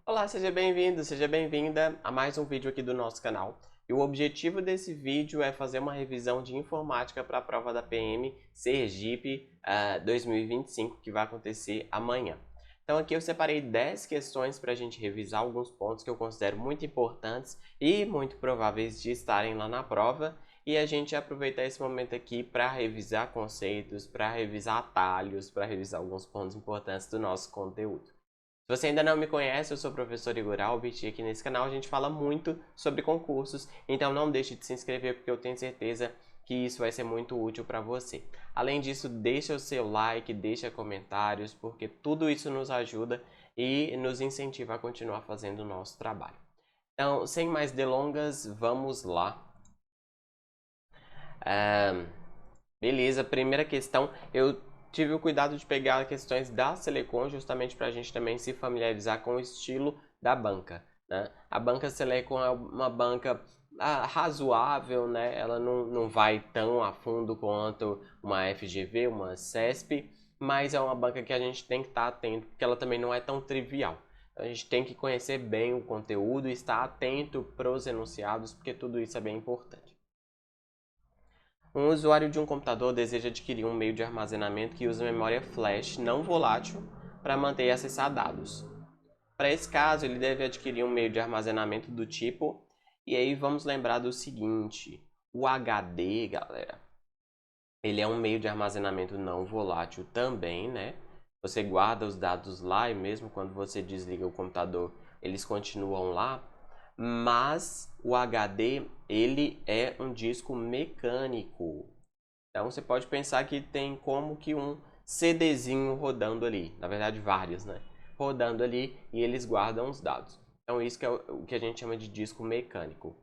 Olá, seja bem-vindo, seja bem-vinda a mais um vídeo aqui do nosso canal. E o objetivo desse vídeo é fazer uma revisão de informática para a prova da PM Sergipe 2025, que vai acontecer amanhã. Então aqui eu separei 10 questões para a gente revisar alguns pontos que eu considero muito importantes e muito prováveis de estarem lá na prova. E a gente aproveitar esse momento aqui para revisar conceitos, para revisar atalhos, para revisar alguns pontos importantes do nosso conteúdo. Se você ainda não me conhece, eu sou o professor Igor Albert e aqui nesse canal a gente fala muito sobre concursos, então não deixe de se inscrever porque eu tenho certeza que isso vai ser muito útil para você. Além disso, deixa o seu like, deixa comentários, porque tudo isso nos ajuda e nos incentiva a continuar fazendo o nosso trabalho. Então, sem mais delongas, vamos lá. Beleza, primeira questão, eu tive o cuidado de pegar questões da Selecon justamente para a gente também se familiarizar com o estilo da banca, né? A banca Selecon é uma banca razoável, né? Ela não vai tão a fundo quanto uma FGV, uma CESP, mas é uma banca que a gente tem que estar atento, porque ela também não é tão trivial. A gente tem que conhecer bem o conteúdo e estar atento para os enunciados, porque tudo isso é bem importante. Um usuário de um computador deseja adquirir um meio de armazenamento que use memória flash não volátil para manter e acessar dados. Para esse caso, ele deve adquirir um meio de armazenamento do tipo, e aí vamos lembrar do seguinte, o HD, galera, ele é um meio de armazenamento não volátil também, né? Você guarda os dados lá e mesmo quando você desliga o computador, eles continuam lá. Mas o HD, ele é um disco mecânico. Então você pode pensar que tem como que um CDzinho rodando ali. Na verdade, vários, né? Rodando ali e eles guardam os dados. Então isso que é o que a gente chama de disco mecânico.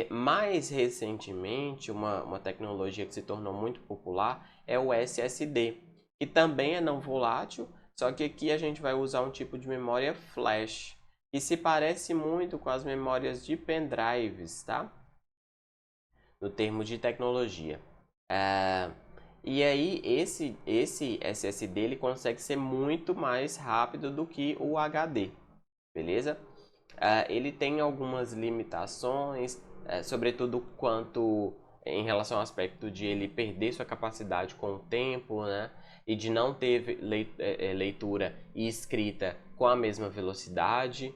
Mais recentemente, uma tecnologia que se tornou muito popular é o SSD, que também é não volátil, só que aqui a gente vai usar um tipo de memória flash, que se parece muito com as memórias de pendrives, tá? No termo de tecnologia. E aí, esse SSD ele consegue ser muito mais rápido do que o HD, beleza? Ele tem algumas limitações, sobretudo quanto em relação ao aspecto de ele perder sua capacidade com o tempo, né? E de não ter leitura e escrita com a mesma velocidade,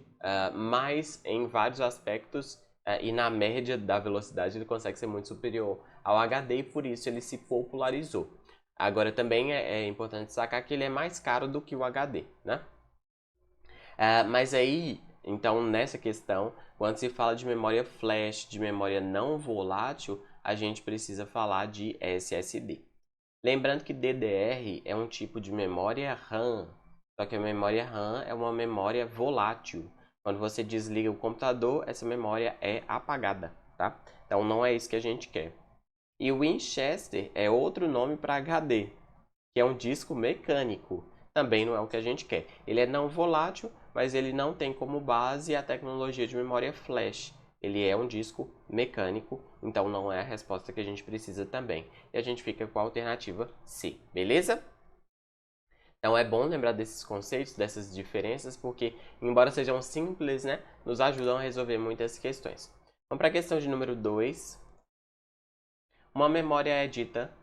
mas em vários aspectos e na média da velocidade ele consegue ser muito superior ao HD e por isso ele se popularizou. Agora também é importante destacar que ele é mais caro do que o HD, né? Mas aí, então nessa questão, quando se fala de memória flash, de memória não volátil, a gente precisa falar de SSD. Lembrando que DDR é um tipo de memória RAM, só que a memória RAM é uma memória volátil. Quando você desliga o computador, essa memória é apagada, tá? Então não é isso que a gente quer. E o Winchester é outro nome para HD, que é um disco mecânico. Também não é o que a gente quer. Ele é não volátil, mas ele não tem como base a tecnologia de memória flash. Ele é um disco mecânico, então não é a resposta que a gente precisa também. E a gente fica com a alternativa C, beleza? Então é bom lembrar desses conceitos, dessas diferenças, porque, embora sejam simples, né, nos ajudam a resolver muitas questões. Vamos para a questão de número 2. Uma memória é dita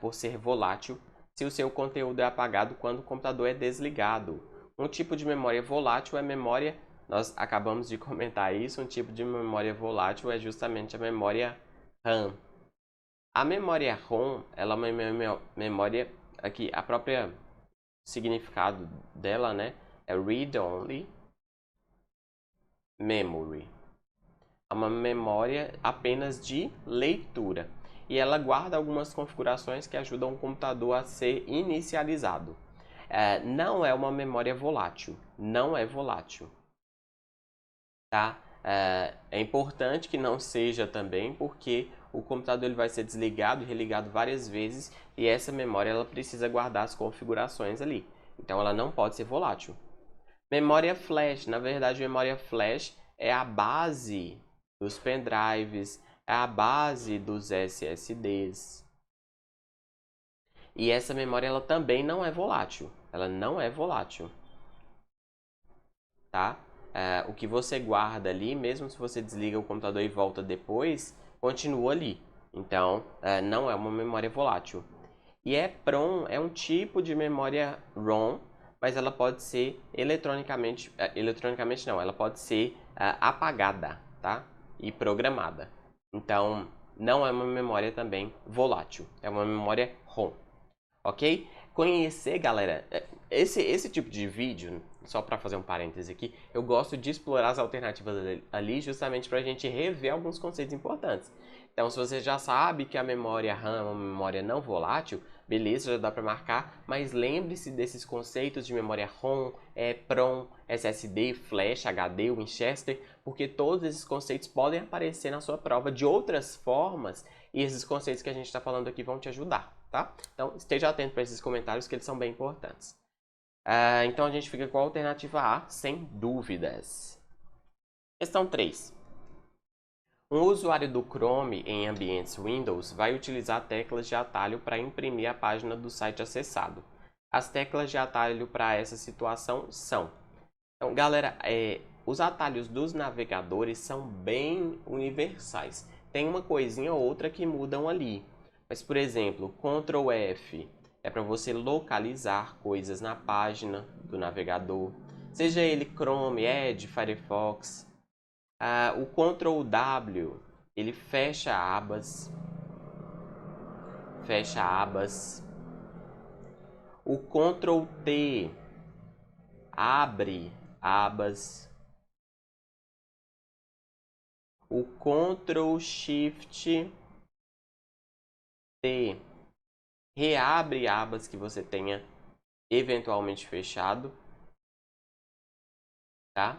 por ser volátil se o seu conteúdo é apagado quando o computador é desligado. Um tipo de memória volátil é memória, nós acabamos de comentar isso, um tipo de memória volátil é justamente a memória RAM. A memória ROM, ela é uma memória, aqui a própria significado dela, né, é Read Only Memory. É uma memória apenas de leitura. E ela guarda algumas configurações que ajudam o computador a ser inicializado. Não é uma memória volátil. Não é volátil. Tá? É importante que não seja também, porque o computador ele vai ser desligado e religado várias vezes e essa memória ela precisa guardar as configurações ali. Então ela não pode ser volátil. Memória flash, na verdade, memória flash é a base dos pendrives, é a base dos SSDs. E essa memória ela também não é volátil. Ela não é volátil. Tá? o que você guarda ali, mesmo se você desliga o computador e volta depois, continua ali. Então, não é uma memória volátil. E EPROM é um tipo de memória ROM, mas ela pode ser eletronicamente não, ela pode ser apagada, tá? E programada. Então, não é uma memória também volátil, é uma memória ROM, ok? Conhecer, galera, esse tipo de vídeo, só para fazer um parêntese aqui, eu gosto de explorar as alternativas ali justamente para a gente rever alguns conceitos importantes. Então, se você já sabe que a memória RAM é uma memória não volátil, beleza, já dá para marcar, mas lembre-se desses conceitos de memória ROM, EPROM, SSD, Flash, HD, Winchester, porque todos esses conceitos podem aparecer na sua prova de outras formas e esses conceitos que a gente está falando aqui vão te ajudar, tá? Então, esteja atento para esses comentários que eles são bem importantes. Então, a gente fica com a alternativa A, sem dúvidas. Questão 3. Um usuário do Chrome em ambientes Windows vai utilizar teclas de atalho para imprimir a página do site acessado. As teclas de atalho para essa situação são... Então, galera, os atalhos dos navegadores são bem universais. Tem uma coisinha ou outra que mudam ali. Mas, por exemplo, Ctrl F é para você localizar coisas na página do navegador. Seja ele Chrome, Edge, Firefox. O Ctrl W, ele fecha abas. O Ctrl T abre abas. O Ctrl Shift T reabre abas que você tenha eventualmente fechado, tá?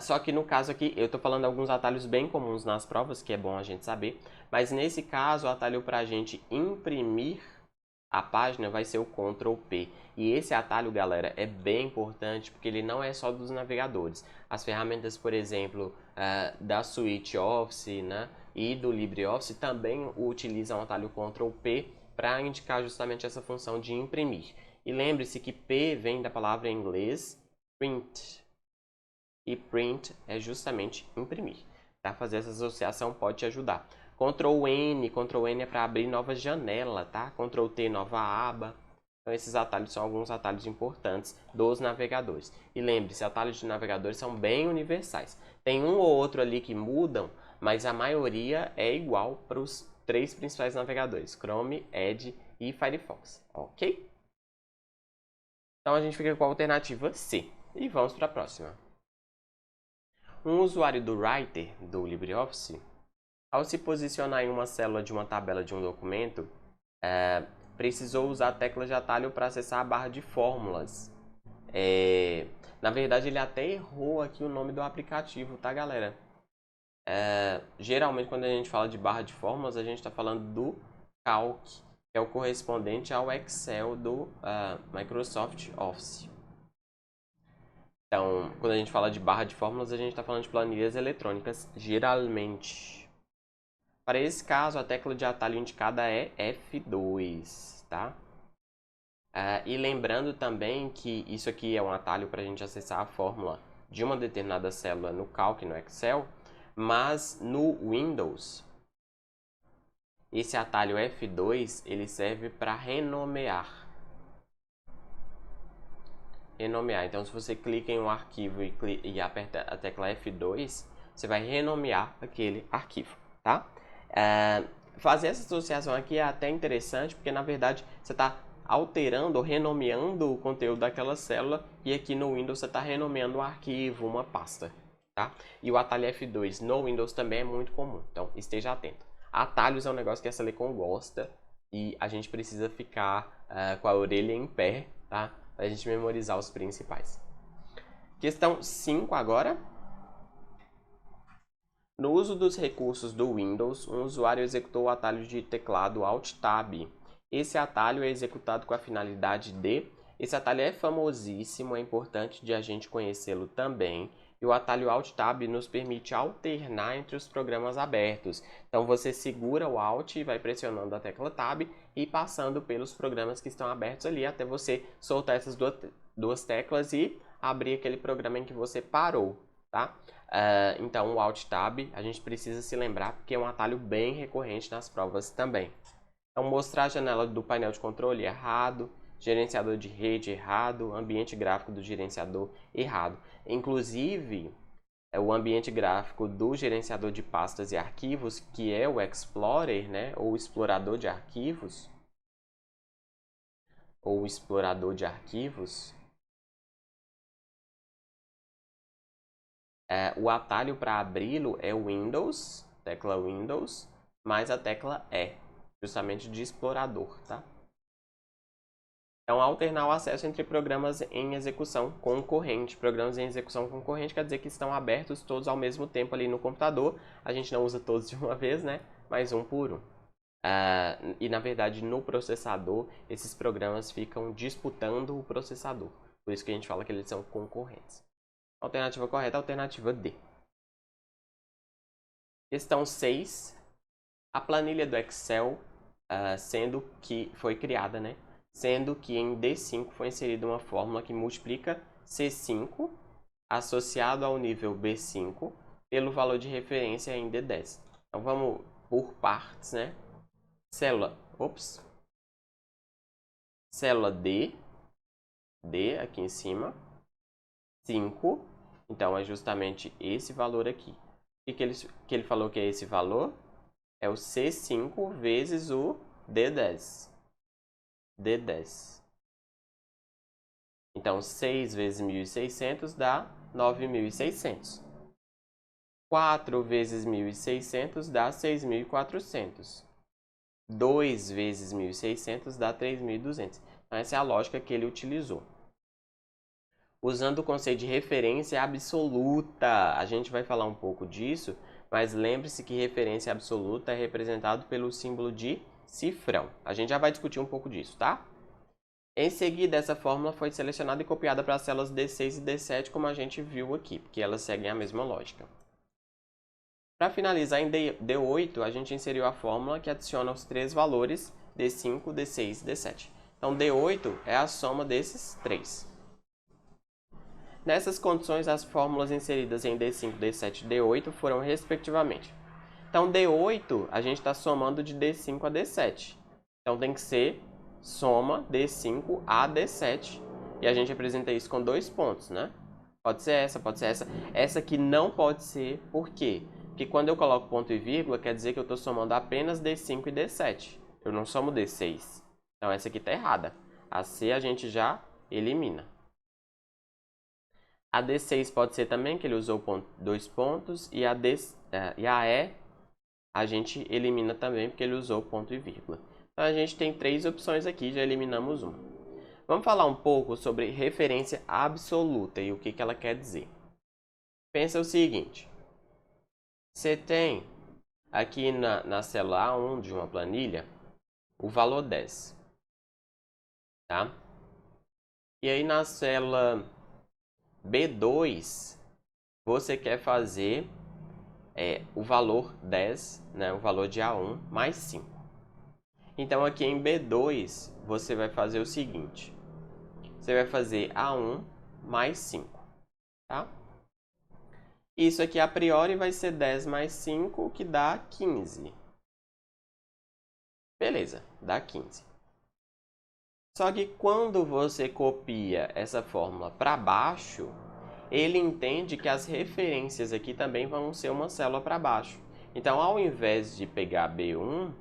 Só que no caso aqui, eu estou falando alguns atalhos bem comuns nas provas, que é bom a gente saber. Mas nesse caso, o atalho para a gente imprimir a página vai ser o Ctrl P. E esse atalho, galera, é bem importante porque ele não é só dos navegadores. As ferramentas, por exemplo, da suite Office, né, e do LibreOffice também utilizam o atalho Ctrl P para indicar justamente essa função de imprimir. E lembre-se que P vem da palavra em inglês print. E print é justamente imprimir. Tá? Fazer essa associação pode te ajudar. Ctrl N é para abrir nova janela, tá? Ctrl T, nova aba. Então, esses atalhos são alguns atalhos importantes dos navegadores. E lembre-se, atalhos de navegadores são bem universais. Tem um ou outro ali que mudam, mas a maioria é igual para os 3 principais navegadores, Chrome, Edge e Firefox, ok? Então, a gente fica com a alternativa C. E vamos para a próxima. Um usuário do Writer, do LibreOffice, ao se posicionar em uma célula de uma tabela de um documento, precisou usar a tecla de atalho para acessar a barra de fórmulas. Na verdade, ele até errou aqui o nome do aplicativo, tá, galera? Geralmente, quando a gente fala de barra de fórmulas, a gente está falando do Calc, que é o correspondente ao Excel do Microsoft Office. Então, quando a gente fala de barra de fórmulas, a gente está falando de planilhas eletrônicas, geralmente. Para esse caso, a tecla de atalho indicada é F2, tá? E lembrando também que isso aqui é um atalho para a gente acessar a fórmula de uma determinada célula no Calc, no Excel, mas no Windows, esse atalho F2, ele serve para renomear. Então, se você clica em um arquivo e aperta a tecla F2, você vai renomear aquele arquivo, tá? Fazer essa associação aqui é até interessante, porque na verdade você está alterando ou renomeando o conteúdo daquela célula e aqui no Windows você está renomeando um arquivo, uma pasta, tá? E o atalho F2 no Windows também é muito comum, então esteja atento. Atalhos é um negócio que a Selecom gosta e a gente precisa ficar com a orelha em pé, tá? Para a gente memorizar os principais. Questão 5 agora. No uso dos recursos do Windows, um usuário executou o atalho de teclado Alt-Tab. Esse atalho é executado com a finalidade de... Esse atalho é famosíssimo, é importante de a gente conhecê-lo também. E o atalho Alt Tab nos permite alternar entre os programas abertos. Então você segura o Alt e vai pressionando a tecla Tab e passando pelos programas que estão abertos ali até você soltar essas duas teclas e abrir aquele programa em que você parou, tá? Então o Alt Tab a gente precisa se lembrar porque é um atalho bem recorrente nas provas também. Então mostrar a janela do painel de controle errado, gerenciador de rede errado, ambiente gráfico do gerenciador errado. Inclusive, o ambiente gráfico do gerenciador de pastas e arquivos, que é o Explorer, né, ou explorador de arquivos, o atalho para abri-lo é Windows, tecla Windows, mais a tecla E, justamente de explorador, tá? Então, alternar o acesso entre programas em execução concorrente. Programas em execução concorrente quer dizer que estão abertos todos ao mesmo tempo ali no computador. A gente não usa todos de uma vez, né? Mas um por um. E, na verdade, no processador, esses programas ficam disputando o processador. Por isso que a gente fala que eles são concorrentes. Alternativa correta, alternativa D. Questão 6. A planilha do Excel, sendo que foi criada, né? Sendo que em D5 foi inserida uma fórmula que multiplica C5 associado ao nível B5 pelo valor de referência em D10. Então vamos por partes, né? Célula D aqui em cima, 5, então é justamente esse valor aqui. O que ele falou que é esse valor? É o C5 vezes o D10. Então, 6 vezes 1.600 dá 9.600. 4 vezes 1.600 dá 6.400. 2 vezes 1.600 dá 3.200. Então, essa é a lógica que ele utilizou. Usando o conceito de referência absoluta, a gente vai falar um pouco disso, mas lembre-se que referência absoluta é representado pelo símbolo de cifrão. A gente já vai discutir um pouco disso, tá? Em seguida, essa fórmula foi selecionada e copiada para as células D6 e D7, como a gente viu aqui, porque elas seguem a mesma lógica. Para finalizar, em D8, a gente inseriu a fórmula que adiciona os três valores D5, D6 e D7. Então, D8 é a soma desses três. Nessas condições, as fórmulas inseridas em D5, D7 e D8 foram respectivamente. Então, D8, a gente está somando de D5 a D7. Então, tem que ser soma D5 a D7. E a gente apresenta isso com 2 pontos, né? Pode ser essa, pode ser essa. Essa aqui não pode ser, por quê? Porque quando eu coloco ponto e vírgula, quer dizer que eu estou somando apenas D5 e D7. Eu não somo D6. Então, essa aqui está errada. A C a gente já elimina. A D6 pode ser também, que ele usou 2 pontos. E a E a gente elimina também, porque ele usou ponto e vírgula. Então, a gente tem 3 opções aqui, já eliminamos uma. Vamos falar um pouco sobre referência absoluta e o que ela quer dizer. Pensa o seguinte. Você tem aqui na célula A1 de uma planilha o valor 10. Tá? E aí na célula B2, você quer fazer o valor 10, né, o valor de A1 mais 5. Então, aqui em B2, você vai fazer o seguinte. Você vai fazer A1 mais 5, tá? Isso aqui, a priori, vai ser 10 mais 5, que dá 15. Beleza, dá 15. Só que quando você copia essa fórmula para baixo, ele entende que as referências aqui também vão ser uma célula para baixo. Então, ao invés de pegar B1,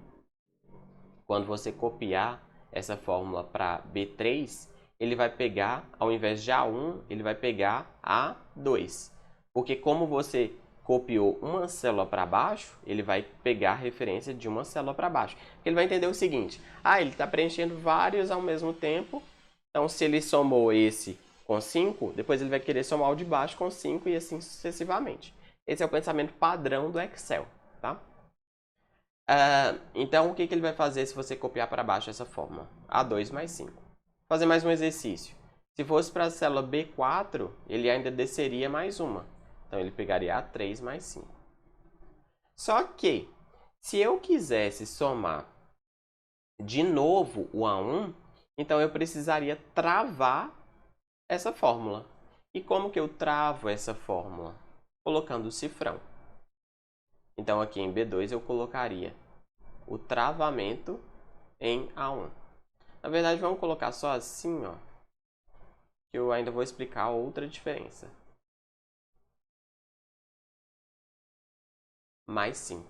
quando você copiar essa fórmula para B3, ele vai pegar, ao invés de A1, ele vai pegar A2. Porque como você copiou uma célula para baixo, ele vai pegar a referência de uma célula para baixo. Ele vai entender o seguinte, ele está preenchendo vários ao mesmo tempo, então se ele somou esse com 5, depois ele vai querer somar o de baixo com 5 e assim sucessivamente. Esse é o pensamento padrão do Excel, tá? Então, o que ele vai fazer se você copiar para baixo essa fórmula? A2 mais 5. Vou fazer mais um exercício. Se fosse para a célula B4, ele ainda desceria mais uma. Então, ele pegaria A3 mais 5. Só que, se eu quisesse somar de novo o A1, então eu precisaria travar essa fórmula. E como que eu travo essa fórmula? Colocando o cifrão. Então, aqui em B2 eu colocaria o travamento em A1. Na verdade, vamos colocar só assim, ó, que eu ainda vou explicar outra diferença. Mais 5.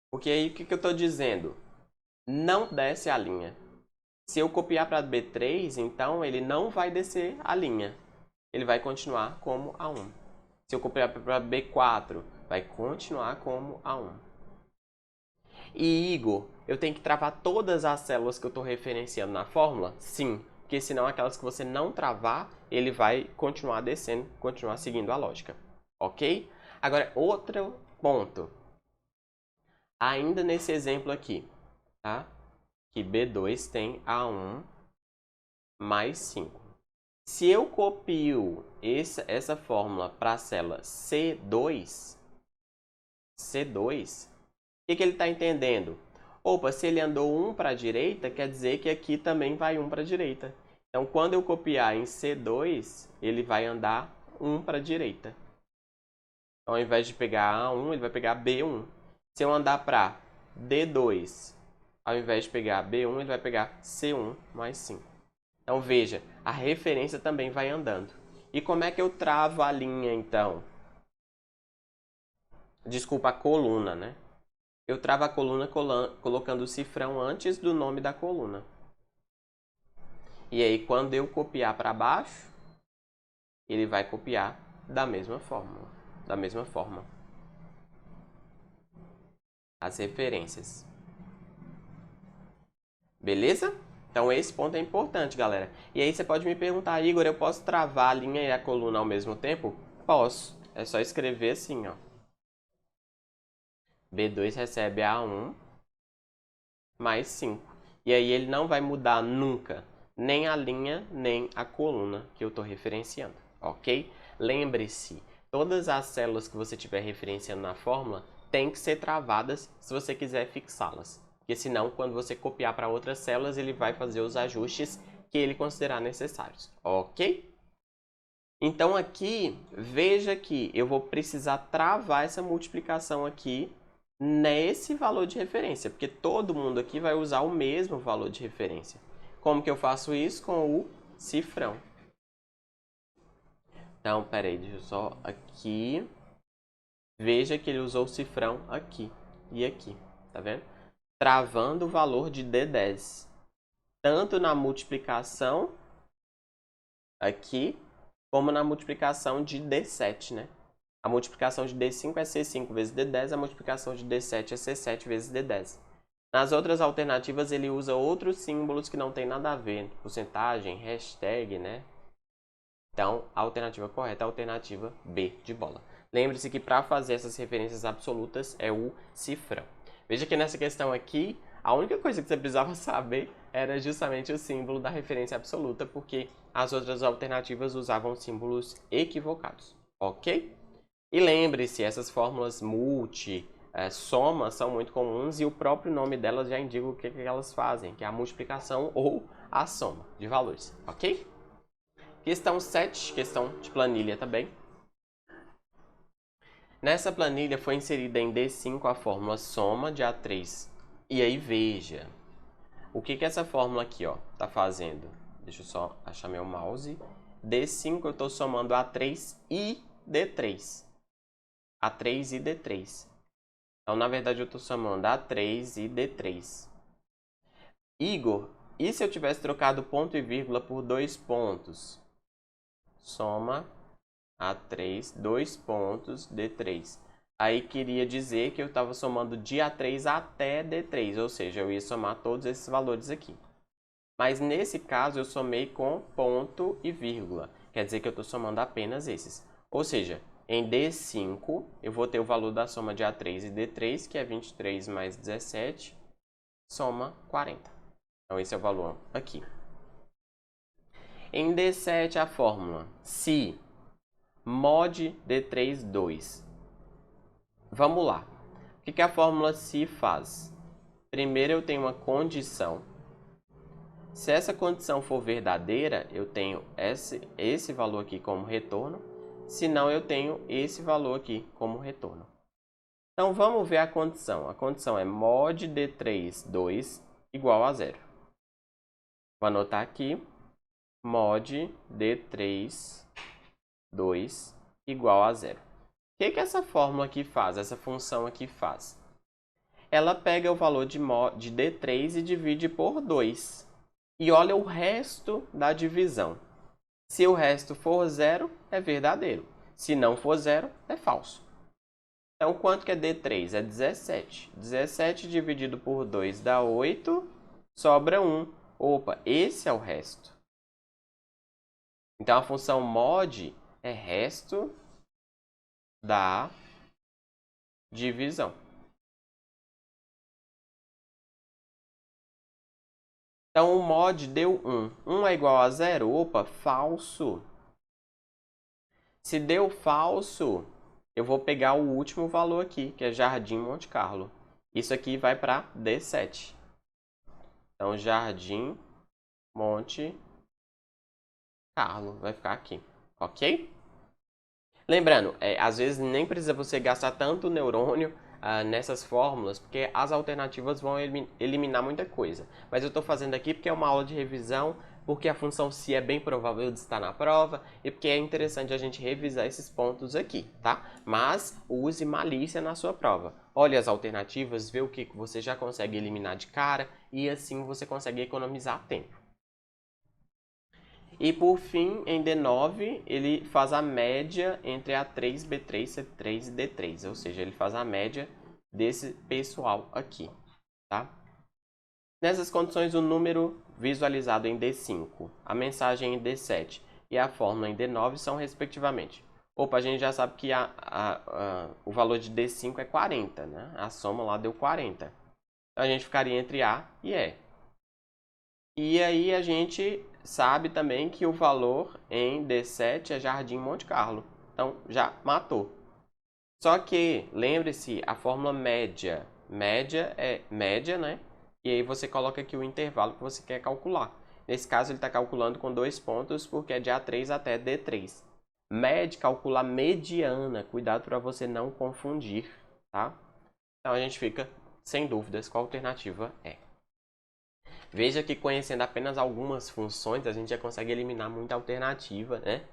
Porque aí, o que eu estou dizendo? Não desce a linha. Se eu copiar para B3, então ele não vai descer a linha. Ele vai continuar como A1. Se eu copiar para B4, vai continuar como A1. E, Igor, eu tenho que travar todas as células que eu estou referenciando na fórmula? Sim, porque senão aquelas que você não travar, ele vai continuar descendo, continuar seguindo a lógica. Ok? Agora, outro ponto. Ainda nesse exemplo aqui, tá? Que B2 tem A1 mais 5. Se eu copio essa fórmula para a célula C2, o que ele está entendendo? Opa, se ele andou 1 para a direita, quer dizer que aqui também vai 1 para a direita. Então, quando eu copiar em C2, ele vai andar 1 para a direita. Então, ao invés de pegar A1, ele vai pegar B1. Se eu andar para D2, ao invés de pegar B1, ele vai pegar C1 mais 5. Então, veja, a referência também vai andando. E como é que eu travo a linha, então? Desculpa, a coluna, né? Eu travo a coluna colocando o cifrão antes do nome da coluna. E aí, quando eu copiar para baixo, ele vai copiar da mesma forma. As referências. Beleza? Então, esse ponto é importante, galera. E aí, você pode me perguntar, Igor, eu posso travar a linha e a coluna ao mesmo tempo? Posso. É só escrever assim, ó. B2 recebe A1 mais 5. E aí, ele não vai mudar nunca nem a linha, nem a coluna que eu estou referenciando, ok? Lembre-se, todas as células que você estiver referenciando na fórmula têm que ser travadas se você quiser fixá-las. Porque senão, quando você copiar para outras células, ele vai fazer os ajustes que ele considerar necessários, ok? Então aqui, veja que eu vou precisar travar essa multiplicação aqui nesse valor de referência, porque todo mundo aqui vai usar o mesmo valor de referência. Como que eu faço isso? Com o cifrão. Então, peraí, deixa eu só aqui. Veja que ele usou o cifrão aqui e aqui, tá vendo? Travando o valor de D10. Tanto na multiplicação aqui, como na multiplicação de D7, né? A multiplicação de D5 é C5 vezes D10, a multiplicação de D7 é C7 vezes D10. Nas outras alternativas, ele usa outros símbolos que não tem nada a ver, porcentagem, hashtag, né? Então, a alternativa correta é a alternativa B de bola. Lembre-se que para fazer essas referências absolutas é o cifrão. Veja que nessa questão aqui, a única coisa que você precisava saber era justamente o símbolo da referência absoluta, porque as outras alternativas usavam símbolos equivocados, ok? E lembre-se, essas fórmulas soma são muito comuns e o próprio nome delas já indica o que elas fazem, que é a multiplicação ou a soma de valores, ok? Questão 7, questão de planilha também. Nessa planilha foi inserida em D5 a fórmula soma de A3. E aí veja, o que essa fórmula aqui está fazendo? Deixa eu só achar meu mouse. D5 eu estou somando A3 e D3. A3 e D3. Então, na verdade, eu estou somando A3 e D3. Igor, e se eu tivesse trocado ponto e vírgula por 2 pontos? Soma A3, 2 pontos, D3. Aí queria dizer que eu estava somando de A3 até D3, ou seja, eu ia somar todos esses valores aqui. Mas nesse caso eu somei com ponto e vírgula, quer dizer que eu estou somando apenas esses. Ou seja, em D5 eu vou ter o valor da soma de A3 e D3, que é 23 mais 17, soma 40. Então esse é o valor aqui. Em D7 a fórmula, se mod D3, 2. Vamos lá. O que a fórmula se faz? Primeiro eu tenho uma condição. Se essa condição for verdadeira, eu tenho esse valor aqui como retorno. Se não, eu tenho esse valor aqui como retorno. Então, vamos ver a condição. A condição é mod D3, 2 igual a 0. Vou anotar aqui. Mod D3, 2 igual a 0. O que essa fórmula aqui faz? Essa função aqui faz? Ela pega o valor de D3 e divide por 2. E olha o resto da divisão. Se o resto for 0, é verdadeiro. Se não for 0, é falso. Então, quanto que é D3? É 17. 17 dividido por 2 dá 8, sobra 1. Opa, esse é o resto. Então, a função mod é resto da divisão. Então, o mod deu 1. 1 é igual a 0? Opa, falso. Se deu falso, eu vou pegar o último valor aqui, que é Jardim Monte Carlo. Isso aqui vai para D7. Então, Jardim Monte Carlo vai ficar aqui, ok? Lembrando, às vezes nem precisa você gastar tanto neurônio nessas fórmulas, porque as alternativas vão eliminar muita coisa. Mas eu estou fazendo aqui porque é uma aula de revisão, porque a função se é bem provável de estar na prova e porque é interessante a gente revisar esses pontos aqui, tá? Mas use malícia na sua prova. Olhe as alternativas, vê o que você já consegue eliminar de cara e assim você consegue economizar tempo. E por fim, em D9, ele faz a média entre A3, B3, C3 e D3. Ou seja, ele faz a média desse pessoal aqui, tá? Nessas condições, o número visualizado em D5, a mensagem em D7 e a fórmula em D9 são respectivamente. Opa, a gente já sabe que o valor de D5 é 40, né? A soma lá deu 40. Então, a gente ficaria entre A e E. E aí a gente sabe também que o valor em D7 é Jardim Monte Carlo. Então, já matou. Só que, lembre-se, a fórmula média. Média é média, né? E aí você coloca aqui o intervalo que você quer calcular. Nesse caso, ele está calculando com 2 pontos, porque é de A3 até D3. Média, calcula mediana. Cuidado para você não confundir, tá? Então, a gente fica sem dúvidas qual a alternativa é. Veja que conhecendo apenas algumas funções, a gente já consegue eliminar muita alternativa, né?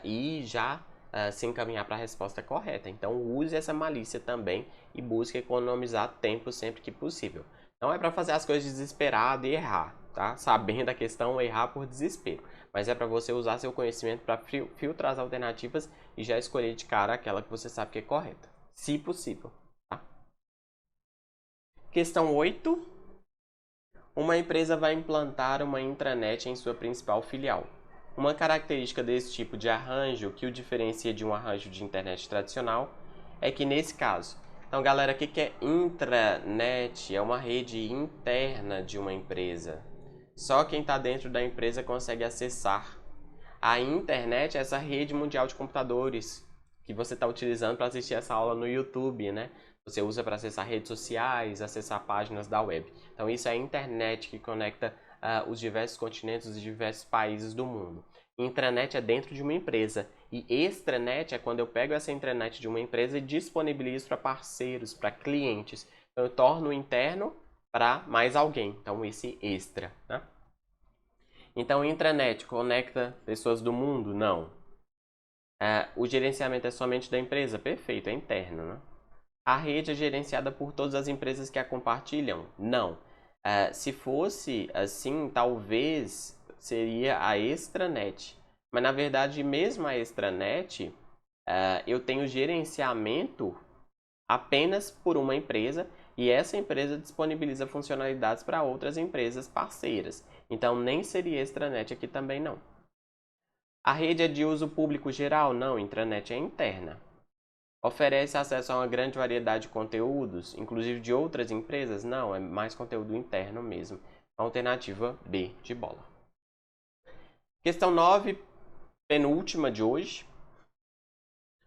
E já se encaminhar para a resposta correta. Então, use essa malícia também e busque economizar tempo sempre que possível. Não é para fazer as coisas desesperado e errar, tá? Sabendo a questão, errar por desespero. Mas é para você usar seu conhecimento para filtrar as alternativas e já escolher de cara aquela que você sabe que é correta, se possível, tá? Questão 8. Uma empresa vai implantar uma intranet em sua principal filial. Uma característica desse tipo de arranjo que o diferencia de um arranjo de internet tradicional é que nesse caso... Então, galera, o que é intranet? É uma rede interna de uma empresa. Só quem está dentro da empresa consegue acessar. A internet é essa rede mundial de computadores que você está utilizando para assistir essa aula no YouTube, né? Você usa para acessar redes sociais, acessar páginas da web. Então, isso é a internet que conecta os diversos continentes, os diversos países do mundo. Intranet é dentro de uma empresa. E extranet é quando eu pego essa intranet de uma empresa e disponibilizo para parceiros, para clientes. Então, eu torno o interno para mais alguém. Então, esse extra, né? Então, intranet conecta pessoas do mundo? Não. O gerenciamento é somente da empresa? Perfeito, é interno, né? A rede é gerenciada por todas as empresas que a compartilham? Não. Se fosse assim, talvez seria a extranet. Mas, na verdade, mesmo a extranet, eu tenho gerenciamento apenas por uma empresa e essa empresa disponibiliza funcionalidades para outras empresas parceiras. Então, nem seria extranet aqui também não. A rede é de uso público geral? Não, intranet é interna. Oferece acesso a uma grande variedade de conteúdos, inclusive de outras empresas? Não, é mais conteúdo interno mesmo. Alternativa B de bola. Questão 9, penúltima de hoje.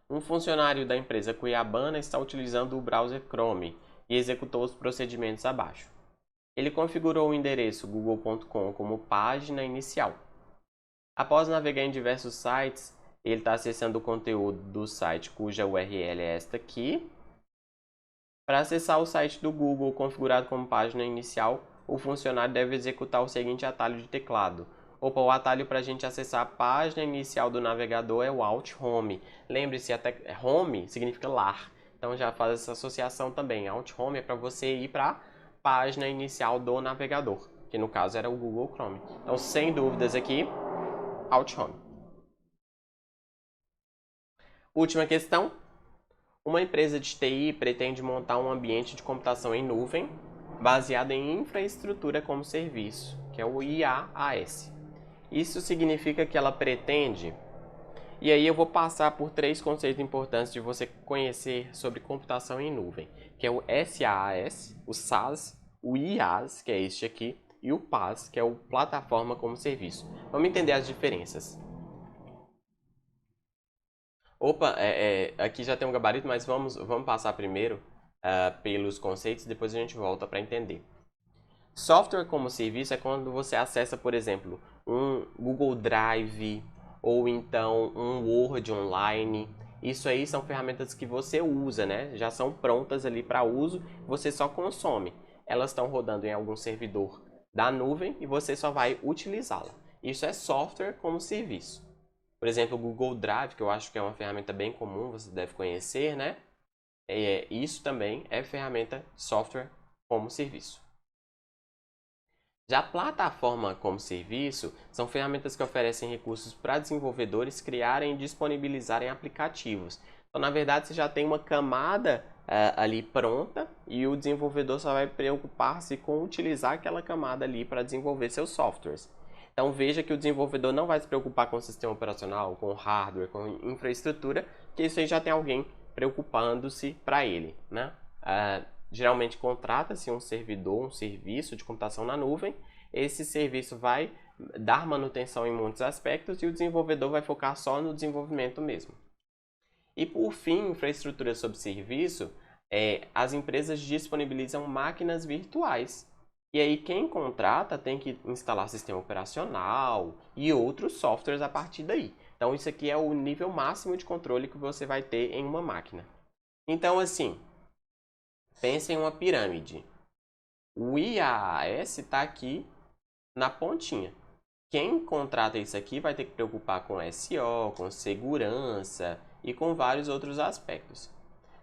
Um funcionário da empresa cuiabana está utilizando o browser Chrome e executou os procedimentos abaixo. Ele configurou o endereço google.com como página inicial. Após navegar em diversos sites, ele está acessando o conteúdo do site cuja URL é esta aqui. Para acessar o site do Google configurado como página inicial, o funcionário deve executar o seguinte atalho de teclado. Opa, o atalho para a gente acessar a página inicial do navegador é o Alt Home. Lembre-se, até Home significa lar. Então já faz essa associação também. Alt Home é para você ir para a página inicial do navegador, que no caso era o Google Chrome. Então, sem dúvidas aqui, Alt Home. Última questão. Uma empresa de TI pretende montar um ambiente de computação em nuvem baseado em infraestrutura como serviço, que é o IaaS. Isso significa que ela pretende... E aí eu vou passar por 3 conceitos importantes de você conhecer sobre computação em nuvem, que é o SaaS, o SaaS, o IaaS, que é este aqui, e o PaaS, que é o Plataforma como Serviço. Vamos entender as diferenças. Opa, aqui já tem um gabarito, mas vamos passar primeiro pelos conceitos, depois a gente volta para entender. Software como serviço é quando você acessa, por exemplo, um Google Drive ou então um Word online. Isso aí são ferramentas que você usa, né? Já são prontas ali para uso, você só consome. Elas estão rodando em algum servidor da nuvem e você só vai utilizá-la. Isso é software como serviço. Por exemplo, o Google Drive, que eu acho que é uma ferramenta bem comum, você deve conhecer, né? Isso também é ferramenta software como serviço. Já a plataforma como serviço são ferramentas que oferecem recursos para desenvolvedores criarem e disponibilizarem aplicativos. Então, na verdade, você já tem uma camada ali pronta e o desenvolvedor só vai preocupar-se com utilizar aquela camada ali para desenvolver seus softwares. Então veja que o desenvolvedor não vai se preocupar com o sistema operacional, com o hardware, com a infraestrutura, que isso aí já tem alguém preocupando-se para ele, né? Geralmente contrata-se um servidor, um serviço de computação na nuvem. Esse serviço vai dar manutenção em muitos aspectos e o desenvolvedor vai focar só no desenvolvimento mesmo. E por fim, infraestrutura sob serviço, as empresas disponibilizam máquinas virtuais. E aí quem contrata tem que instalar sistema operacional e outros softwares a partir daí. Então isso aqui é o nível máximo de controle que você vai ter em uma máquina. Então assim, pense em uma pirâmide. O IaaS está aqui na pontinha. Quem contrata isso aqui vai ter que preocupar com SEO, com segurança e com vários outros aspectos.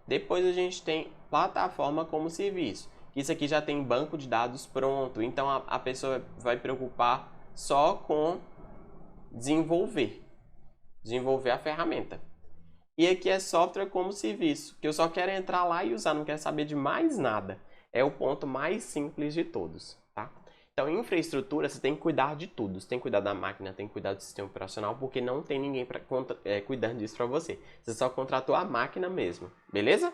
Depois a gente tem plataforma como serviço. Isso aqui já tem banco de dados pronto, então a pessoa vai preocupar só com desenvolver a ferramenta. E aqui é software como serviço, que eu só quero entrar lá e usar, não quero saber de mais nada. É o ponto mais simples de todos, tá? Então, infraestrutura, você tem que cuidar de tudo. Você tem que cuidar da máquina, tem que cuidar do sistema operacional, porque não tem ninguém cuidando disso para você. Você só contratou a máquina mesmo, beleza?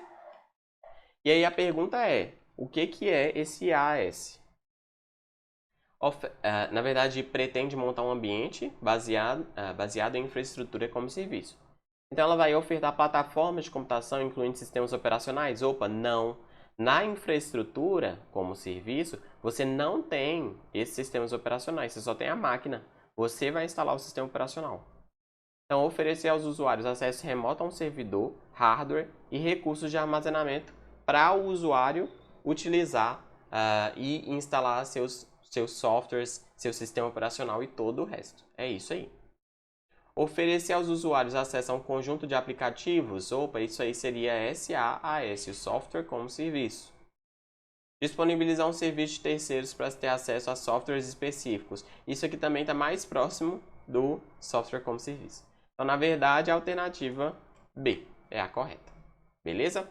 E aí a pergunta é, o que é esse IaaS? Na verdade, pretende montar um ambiente baseado em infraestrutura como serviço. Então, ela vai ofertar plataformas de computação, incluindo sistemas operacionais? Opa, não. Na infraestrutura, como serviço, você não tem esses sistemas operacionais, você só tem a máquina. Você vai instalar o sistema operacional. Então, oferecer aos usuários acesso remoto a um servidor, hardware e recursos de armazenamento para o usuário utilizar e instalar seus softwares, seu sistema operacional e todo o resto. É isso aí. Oferecer aos usuários acesso a um conjunto de aplicativos, opa, isso aí seria SaaS, o software como serviço. Disponibilizar um serviço de terceiros para ter acesso a softwares específicos. Isso aqui também está mais próximo do software como serviço. Então, na verdade, a alternativa B é a correta. Beleza?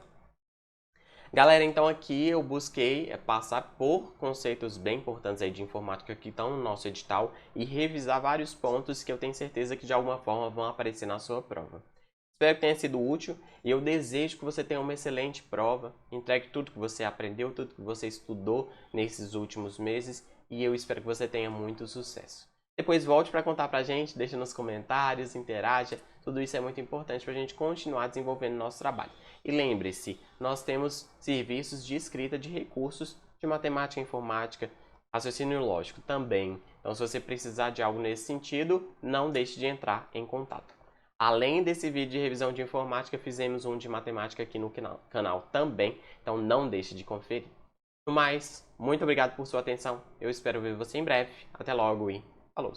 Galera, então aqui eu busquei passar por conceitos bem importantes aí de informática que estão no nosso edital e revisar vários pontos que eu tenho certeza que de alguma forma vão aparecer na sua prova. Espero que tenha sido útil e eu desejo que você tenha uma excelente prova, entregue tudo que você aprendeu, tudo que você estudou nesses últimos meses e eu espero que você tenha muito sucesso. Depois volte para contar para a gente, deixa nos comentários, interaja. Tudo isso é muito importante para a gente continuar desenvolvendo nosso trabalho. E lembre-se, nós temos serviços de escrita de recursos de matemática e informática, raciocínio lógico também. Então, se você precisar de algo nesse sentido, não deixe de entrar em contato. Além desse vídeo de revisão de informática, fizemos um de matemática aqui no canal também, então não deixe de conferir. No mais, muito obrigado por sua atenção. Eu espero ver você em breve. Até logo e falou!